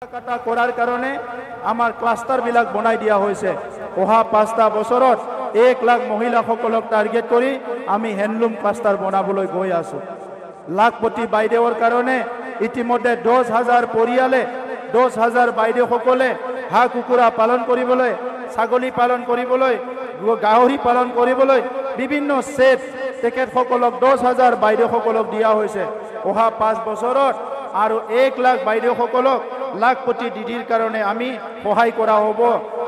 কাটা কৰাৰ কাৰণে আমাৰ ক্লাষ্টাৰবিলাক বনাই দিয়া হৈছে। অহা 5টা বছৰত 1 লাখ মহিলাসকলক টাৰ্গেট কৰি আমি হেণ্ডলুম ক্লাষ্টাৰ বনাবলৈ গৈ আছো। লাখপতি বাইদেউৰ কাৰণে ইতিমধ্যে 10,000 পৰিয়ালে 10,000 বাইদেউসকলে হাঁহ কুকুৰা পালন কৰিবলৈ, ছাগলী পালন কৰিবলৈ, গাহৰি পালন কৰিবলৈ বিভিন্ন সেট তেখেতসকলক 10,000 বাইদেউসকলক দিয়া হৈছে। অহা 5 বছৰত আৰু 1 লাখ বাইদেউসকলক লাখপতি দিদিৰ কাৰণে আমি সহায় কৰা হ'ব,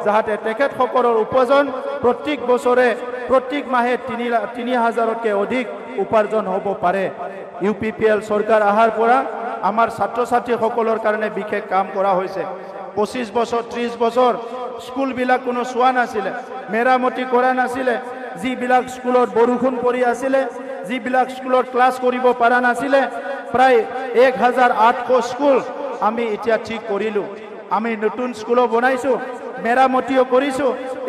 যাতে তেখেতসকলৰ উপাৰ্জন প্ৰত্যেক বছৰে প্ৰত্যেক মাহে 3,000তকৈ অধিক উপাৰ্জন হ'ব পাৰে। UPPL চৰকাৰ অহাৰ পৰা আমাৰ ছাত্ৰ ছাত্ৰীসকলৰ কাৰণে বিশেষ কাম কৰা হৈছে। 25 বছৰ 30 বছৰ স্কুলবিলাক কোনো চোৱা নাছিলে, মেৰামতি কৰা নাছিলে। যিবিলাক স্কুলত বৰষুণ পৰি আছিলে, যিবিলাক স্কুলত ক্লাছ কৰিব পৰা নাছিলে, প্ৰায় 1,800 স্কুল আমি এতিয়া ঠিক কৰিলো। আমি নতুন স্কুলো বনাইছো, মেৰামতিও কৰিছো।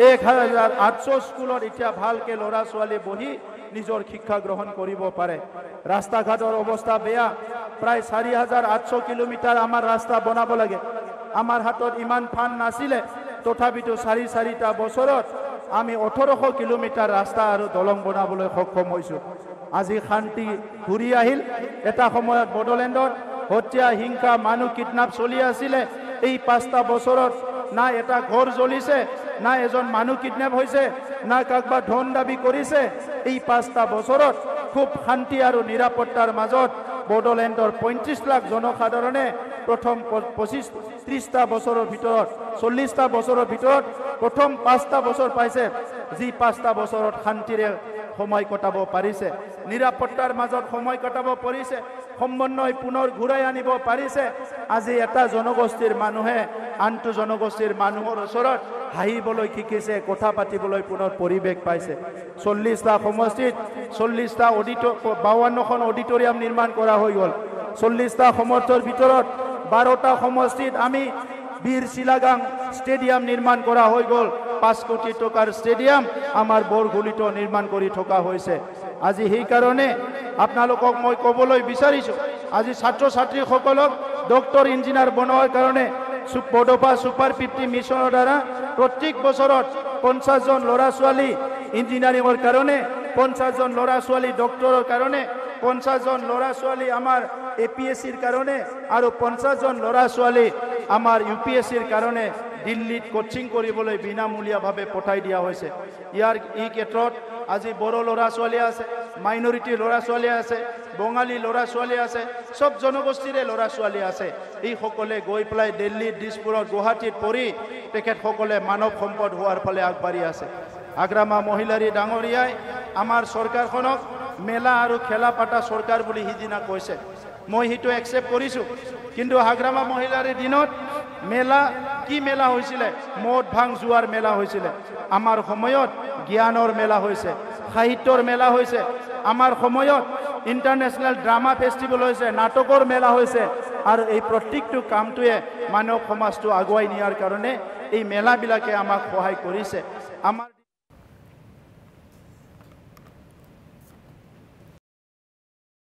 1,800 স্কুলত এতিয়া ভালকে ল'ৰা ছোৱালী বহি নিজৰ শিক্ষা গ্ৰহণ কৰিব পাৰে। ৰাস্তা ঘাটৰ অৱস্থা বেয়া, প্ৰায় 4,800 কিলোমিটাৰ আমাৰ ৰাস্তা বনাব লাগে। আমাৰ হাতত ইমান ফাণ্ড নাছিলে, তথাপিতো 4টা বছৰত আমি 1800 কিলোমিটাৰ ৰাস্তা আৰু দলং বনাবলৈ সক্ষম হৈছো। আজি শান্তি ঘূৰি আহিল। এটা সময়ত বড়োলেণ্ডত হত্যা, হিংসা, মানুহ কিডনাপ চলি আছিলে। এই 5টা বছৰত না এটা ঘৰ জ্বলিছে, না এজন মানুহ কিডনেপ হৈছে, না কাকবা ধন দাবী কৰিছে। এই 5টা বছৰত খুব শান্তি আৰু নিৰাপত্তাৰ মাজত বড়োলেণ্ডৰ 35 লাখ জনসাধাৰণে প্ৰথম 30টা বছৰৰ ভিতৰত 40টা বছৰৰ ভিতৰত প্ৰথম 5টা বছৰ পাইছে, যি 5টা বছৰত শান্তিৰে সময় কটাব পাৰিছে, নিৰাপত্তাৰ মাজত সময় কটাব পাৰিছে, সমন্বয় পুনৰ ঘূৰাই আনিব পাৰিছে। আজি এটা জনগোষ্ঠীৰ মানুহে আনটো জনগোষ্ঠীৰ মানুহৰ ওচৰত হাঁহিবলৈ শিকিছে, কথা পাতিবলৈ পুনৰ পৰিৱেশ পাইছে। 40টা সমষ্টিত 40টা 52খন অডিটৰিয়াম নিৰ্মাণ কৰা হৈ গ'ল। 40টা সমষ্টিৰ ভিতৰত 12টা সমষ্টিত আমি বীৰ চিলাগাং ষ্টেডিয়াম নিৰ্মাণ কৰা হৈ গ'ল। 5 কোটি টকাৰ ষ্টেডিয়াম আমাৰ বৰগুলিতো নিৰ্মাণ কৰি থকা হৈছে। আজি সেইকাৰণে আপোনালোকক মই ক'বলৈ বিচাৰিছোঁ, আজি ছাত্ৰ ছাত্ৰীসকলক ডক্টৰ ইঞ্জিনিয়াৰ বনোৱাৰ কাৰণে বডোপা ছুপাৰ 50 মিছনৰ দ্বাৰা প্ৰত্যেক বছৰত 50 জন ল'ৰা ছোৱালী ইঞ্জিনিয়াৰিঙৰ কাৰণে, 50 জন ল'ৰা ছোৱালী ডক্টৰৰ কাৰণে, 50 জন ল'ৰা ছোৱালী আমাৰ APSCৰ কাৰণে আৰু 50 জন ল'ৰা ছোৱালী আমাৰ UPSCৰ কাৰণে দিল্লীত কোচিং কৰিবলৈ বিনামূলীয়াভাৱে পঠাই দিয়া হৈছে। এই ক্ষেত্ৰত আজি বড়ো ল'ৰা ছোৱালী আছে, মাইনৰিটি ল'ৰা ছোৱালী আছে, বঙালী ল'ৰা ছোৱালী আছে, সব জনগোষ্ঠীৰে ল'ৰা ছোৱালী আছে। এইসকলে গৈ পেলাই দিল্লীত, দিছপুৰত, গুৱাহাটীত পঢ়ি তেখেতসকলে মানৱ সম্পদ হোৱাৰ ফালে আগবাঢ়ি আছে। আগ্ৰামা মহিলাৰী ডাঙৰীয়াই আমাৰ চৰকাৰখনক মেলা আৰু খেলা পাতা চৰকাৰ বুলি সিদিনা কৈছে। মই সেইটো একচেপ্ট কৰিছোঁ, কিন্তু আগ্ৰামা মহিলাৰীৰ দিনত মেলা কি মেলা হৈছিলে? মদ ভাং জোৱাৰ মেলা হৈছিলে। আমাৰ সময়ত জ্ঞানৰ মেলা হৈছে, সাহিত্যৰ মেলা হৈছে। আমাৰ সময়ত ইণ্টাৰনেশ্যনেল ড্ৰামা ফেষ্টিভেল হৈছে, নাটকৰ মেলা হৈছে। আৰু এই প্ৰত্যেকটো কামটোৱে মানৱ সমাজটো আগুৱাই নিয়াৰ কাৰণে এই মেলাবিলাকে আমাক সহায় কৰিছে। আমাৰ